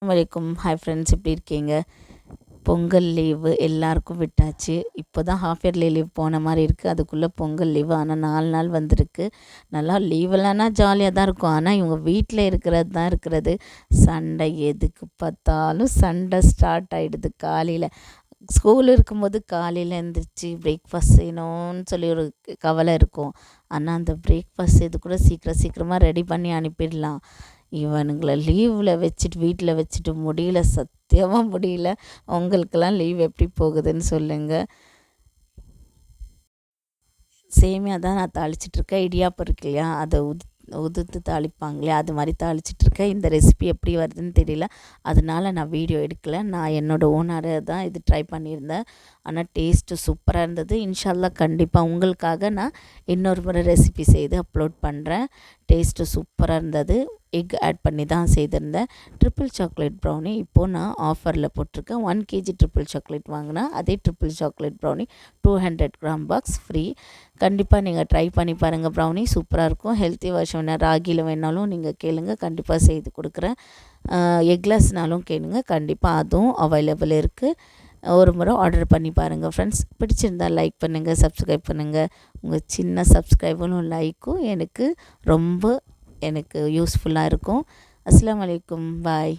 வலைக்கும் hi friends, எப்படி இருக்கீங்க? பொங்கல் லீவு எல்லாருக்கும் விட்டாச்சு. இப்போ தான் ஹாஃப் இயர்லி லீவ் போன மாதிரி இருக்குது. அதுக்குள்ளே பொங்கல் லீவு. ஆனால் 4 நாள் வந்திருக்கு. நல்லா லீவெல்லாம்னா ஜாலியாக தான் இருக்கும். ஆனால் இவங்க வீட்டில் இருக்கிறது தான் இருக்கிறது. சண்டை, எதுக்கு பார்த்தாலும் சண்டை ஸ்டார்ட் ஆகிடுது. காலையில் ஸ்கூல் இருக்கும்போது காலையில் எழுந்திரிச்சி பிரேக்ஃபாஸ்ட் செய்யணும்னு சொல்லி ஒரு கவலை இருக்கும். ஆனால் அந்த பிரேக்ஃபாஸ்ட் இது கூட சீக்கிரமாக ரெடி பண்ணி அனுப்பிடலாம். இவனுங்களை லீவில் வச்சுட்டு வீட்டில் வச்சுட்டு முடியல, சத்தியமாக முடியல. உங்களுக்கெல்லாம் லீவ் எப்படி போகுதுன்னு சொல்லுங்கள். சேமியா தான் நான் தாளிச்சிட்ருக்கேன். இடியாப்பம் இருக்கு இல்லையா, அதை உதுத்து தாளிப்பாங்களே, அது மாதிரி தாளிச்சிட்ருக்கேன். இந்த ரெசிபி எப்படி வருதுன்னு தெரியல, அதனால நான் வீடியோ எடுக்கலை. நான் என்னோடய ஓனரை தான் இது ட்ரை பண்ணியிருந்தேன். ஆனால் டேஸ்ட்டு சூப்பராக இருந்தது. இன்ஷால்லா கண்டிப்பாக உங்களுக்காக நான் இன்னொரு முறை ரெசிபி செய்து அப்லோட் பண்ணுறேன். டேஸ்ட்டு சூப்பராக இருந்தது. எக் ஆட் பண்ணி தான் செய்திருந்தேன். ட்ரிபிள் சாக்லேட் ப்ரௌனி இப்போது நான் ஆஃபரில் போட்டிருக்கேன். 1 kg ட்ரிபிள் சாக்லேட் வாங்கினா அதே triple chocolate brownie 200 gram box free. கண்டிப்பாக நீங்கள் ட்ரை பண்ணி பாருங்கள். ப்ரௌனி சூப்பராக இருக்கும். ஹெல்த்தி வருஷம் வேணால் ராகியில் வேணாலும் நீங்கள் கேளுங்க, கண்டிப்பாக செய்து கொடுக்குறேன். எக்லெஸ்னாலும் கேளுங்க, கண்டிப்பாக அதுவும் அவைலபிள் இருக்குது. ஒரு முறை ஆர்டர் பண்ணி பாருங்கள் ஃப்ரெண்ட்ஸ். பிடிச்சிருந்தால் லைக் பண்ணுங்கள், சப்ஸ்கிரைப் பண்ணுங்கள். உங்கள் சின்ன சப்ஸ்கிரைபும் லைக்கும் எனக்கு ரொம்ப யூஸ்ஃபுல்லாக இருக்கும். அஸ்ஸலாமு அலைக்கும், பாய்.